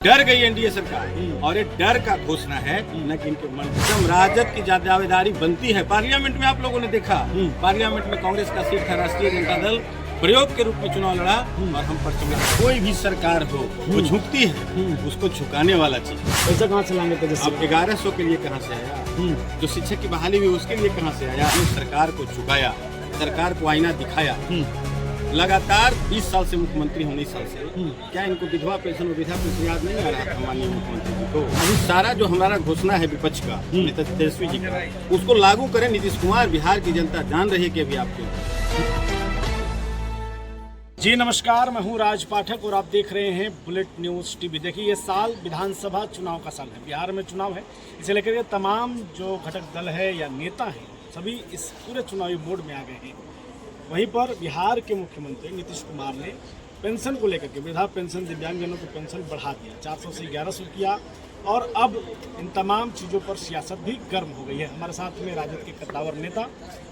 डर गई एनडीए सरकार और ये डर का घोषणा है न कि इनके मन में राजद की दावेदारी बनती है। पार्लियामेंट में आप लोगों ने देखा, पार्लियामेंट में कांग्रेस का सीट था, राष्ट्रीय जनता दल प्रयोग के रूप में चुनाव लड़ा और हम पर चुना। कोई भी सरकार हो वो झुकती है, उसको झुकाने वाला चीज। पैसा कहाँ से लाएंगे? अब 1100 के लिए कहाँ से आया? जो शिक्षक की बहाली हुई उसके लिए कहाँ से आया? सरकार को झुकाया, सरकार को आईना दिखाया। लगातार 20 साल से मुख्यमंत्री हूँ, 19 साल से। क्या इनको विधवा पेंशन और वृद्धा पेंशन याद नहीं आ रहा था माननीय मुख्यमंत्री जी को? अभी सारा जो हमारा घोषणा है विपक्ष का नेता तेजस्वी जी का, उसको लागू करें नीतीश कुमार। बिहार की जनता जान रही है कि अभी आपके जी नमस्कार, मैं हूं राज पाठक और आप देख रहे हैं बुलेट न्यूज़ टीवी। देखिए, ये साल विधानसभा चुनाव का साल है, बिहार में चुनाव है। इसे लेकर के तमाम जो घटक दल है या नेता हैं सभी इस पूरे चुनावी बोर्ड में आ गए हैं। वहीं पर बिहार के मुख्यमंत्री नीतीश कुमार ने पेंशन को लेकर के, वृद्धा पेंशन, दिव्यांगजनों की पेंशन बढ़ा दिया, 400 से 1100 किया और अब इन तमाम चीज़ों पर सियासत भी गर्म हो गई है। हमारे साथ में राजद के कद्दावर नेता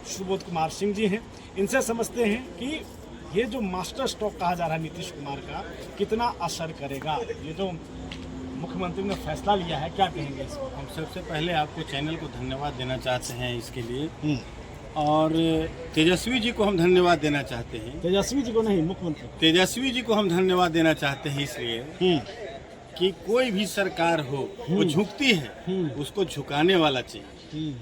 सुबोध कुमार सिंह जी हैं। इनसे समझते हैं कि ये जो मास्टर स्ट्रोक कहा जा रहा है नीतीश कुमार का, कितना असर करेगा। ये जो मुख्यमंत्री ने फैसला लिया है, क्या कहेंगे इस पर? हम सबसे पहले आपको चैनल को धन्यवाद देना चाहते हैं इसके लिए, और तेजस्वी जी को हम धन्यवाद देना चाहते हैं। तेजस्वी जी को नहीं, मुख्यमंत्री तेजस्वी जी को हम धन्यवाद देना चाहते हैं इसलिए कि कोई भी सरकार हो वो झुकती है, उसको झुकाने वाला चाहिए।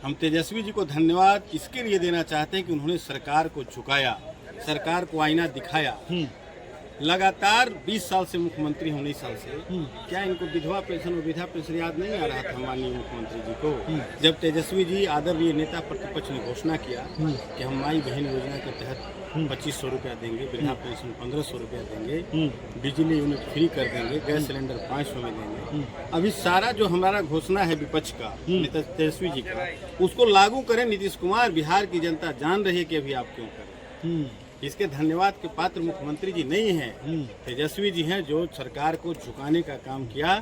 हम तेजस्वी जी को धन्यवाद इसके लिए देना चाहते हैं कि उन्होंने सरकार को झुकाया, सरकार को आईना दिखाया। लगातार 20 साल से मुख्यमंत्री हूँ, 19 साल से। क्या इनको विधवा पेंशन और वृद्धा पेंशन याद नहीं आ रहा था माननीय मुख्यमंत्री जी को? जब तेजस्वी जी आदरणीय नेता प्रतिपक्ष ने घोषणा किया कि हम माई बहन योजना के तहत 2500 रुपया देंगे, वृद्धा पेंशन 1500 रुपया देंगे, बिजली यूनिट फ्री कर देंगे, गैस सिलेंडर 500 में देंगे। अभी सारा जो हमारा घोषणा है विपक्ष का नेता तेजस्वी जी का, उसको लागू करें नीतीश कुमार। बिहार की जनता जान रही है कि अभी आप क्यों करें। इसके धन्यवाद के पात्र मुख्यमंत्री जी नहीं हैं, तेजस्वी जी हैं, जो सरकार को झुकाने का काम किया,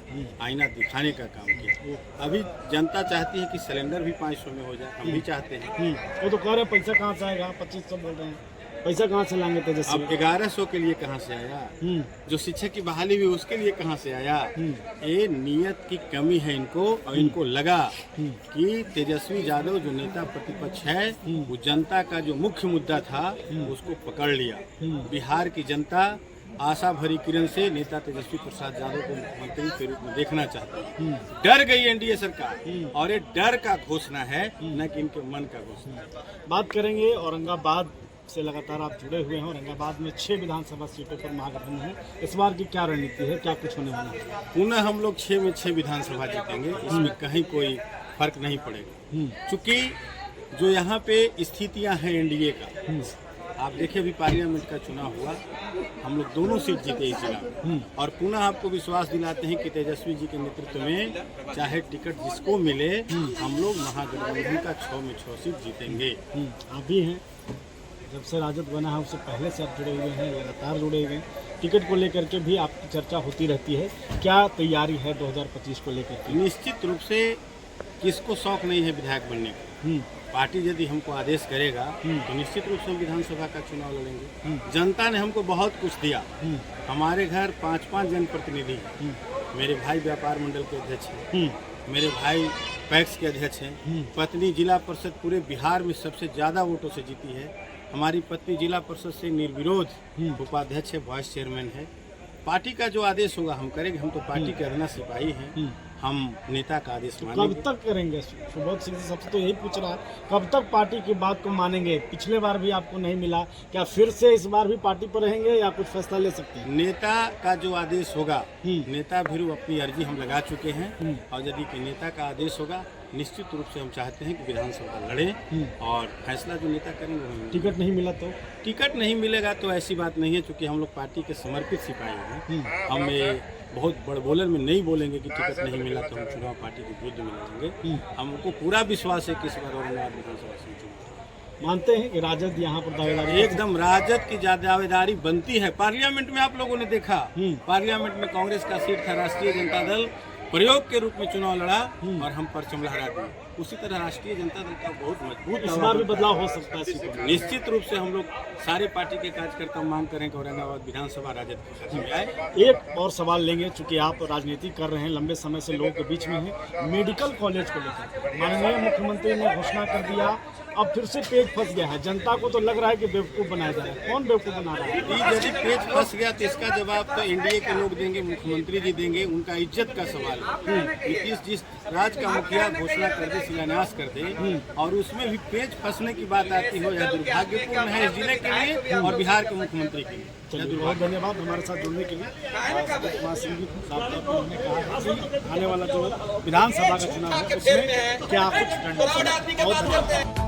आईना दिखाने का काम किया। अभी जनता चाहती है कि सिलेंडर भी 500 में हो जाए, हम भी चाहते हैं। वो तो कह रहे हैं पैसा कहाँ से आएगा, 2500 बोल रहे हैं, पैसा कहाँ से लाएंगे तेजस्वी? अब 1100 के लिए कहाँ से आया? जो शिक्षक की बहाली हुई उसके लिए कहाँ से आया? ये नियत की कमी है इनको, और इनको लगा कि तेजस्वी यादव जो नेता प्रतिपक्ष है वो जनता का जो मुख्य मुद्दा था उसको पकड़ लिया। बिहार की जनता आशा भरी किरण से नेता तेजस्वी प्रसाद यादव को मुख्यमंत्री के रूप में देखना चाहती है। डर गई एनडीए सरकार और ये डर का घोषणा है, न कि इनके मन का घोषणा है। बात करेंगे औरंगाबाद से, लगातार आप जुड़े हुए हैं। औरंगाबाद में 6 विधानसभा सीटों पर महागठबंधन है। इस बार की क्या रणनीति है, क्या कुछ होने वाला है? पुनः हम लोग 6 में 6 विधानसभा जीतेंगे, इसमें कहीं कोई फर्क नहीं पड़ेगा। चूंकि जो यहाँ पे स्थितियाँ हैं एनडीए का, आप देखिए अभी पार्लियामेंट का चुनाव हुआ, हम लोग दोनों सीट जीते इस जिला, और पुनः आपको विश्वास दिलाते हैं कि तेजस्वी जी के नेतृत्व में चाहे टिकट जिसको मिले, हम लोग महागठबंधन का 6 में 6 सीट जीतेंगे। आप भी हैं, जब से राजद बना है उससे पहले से आप जुड़े हुए हैं, लगातार जुड़े हुए हैं। टिकट को लेकर के भी आपकी चर्चा होती रहती है, क्या तैयारी है 2025 को लेकर के? निश्चित रूप से किसको शौक नहीं है विधायक बनने का। पार्टी यदि हमको आदेश करेगा तो निश्चित रूप से हम विधानसभा का चुनाव लड़ेंगे। जनता ने हमको बहुत कुछ दिया। हमारे घर 5-5 जनप्रतिनिधि, मेरे भाई व्यापार मंडल के अध्यक्ष हैं, मेरे भाई पैक्स के अध्यक्ष हैं, पत्नी जिला परिषद पूरे बिहार में सबसे ज़्यादा वोटों से जीती है, हमारी पत्नी जिला परिषद से निर्विरोध उपाध्यक्ष है, वाइस चेयरमैन है। पार्टी का जो आदेश होगा हम करेंगे। हम तो पार्टी के अदना सिपाही हैं, हम नेता का आदेश मानेंगे। कब तक करेंगे? सुबोध सिंह से सबसे तो यही पूछ रहा है, कब तक पार्टी की बात को मानेंगे? पिछले बार भी आपको नहीं मिला, क्या फिर से इस बार भी पार्टी पर रहेंगे या कुछ फैसला ले सकते हैं? नेता का जो आदेश होगा, नेता भी अपनी अर्जी हम लगा चुके हैं, और यदि कि नेता का आदेश होगा निश्चित रूप से हम चाहते हैं कि विधानसभा लड़ें, और फैसला जो नेता करेंगे वही। टिकट नहीं मिला तो? टिकट नहीं मिलेगा तो ऐसी बात नहीं है, क्योंकि हम लोग पार्टी के समर्पित सिपाही हैं। हम ये बहुत बड़बोलन में नहीं बोलेंगे कि टिकट नहीं मिला तो हम चुनाव पार्टी के विरुद्ध में लड़ेंगे। हमको पूरा विश्वास है कि इस बार औरंगाबाद विधानसभा सीट मानते हैं कि राजद यहाँ पर दावेदारी, एकदम राजद की दावेदारी बनती है। पार्लियामेंट में आप लोगों ने देखा, पार्लियामेंट में कांग्रेस का सीट था, राष्ट्रीय जनता दल प्रयोग के रूप में चुनाव लड़ा और हम परचम लहरा दिए। उसी तरह राष्ट्रीय जनता दल का बहुत मजबूत इस दावा बार भी बनता है। बदलाव हो सकता है सीटों में। निश्चित रूप से हम लोग सारे पार्टी के कार्यकर्ता मांग करें कि औरंगाबाद विधानसभा राजद के खाते में आए। एक और सवाल लेंगे, चूंकि आप राजनीति कर रहे हैं, लंबे समय से लोगों के बीच में हैं। मेडिकल कॉलेज को लेकर माननीय मुख्यमंत्री ने घोषणा कर दिया, अब फिर से पेज फंस गया है। जनता को तो लग रहा है कि बेवकूफ़ बनाया जा रहा है। कौन बेवकूफ़ बना रहा है? ये यदि पेज फंस गया तो इसका जवाब तो एनडीए के लोग देंगे, मुख्यमंत्री जी देंगे। उनका इज्जत का सवाल है। नीतीश जिस राज्य का मुखिया घोषणा कर दे, शिलान्यास कर दे, और उसमें भी पेज फंसने की बात आती हो, यह दुर्भाग्यपूर्ण है इस जिले के लिए और बिहार के मुख्यमंत्री के लिए। चलिए, बहुत धन्यवाद हमारे साथ जुड़ने के लिए। सुजीत कुमार सिंह जी साहब ने कहा कि आने वाला जो विधानसभा का चुनाव है उसमें क्या कुछ रणनीति है। बहुत धन्यवाद।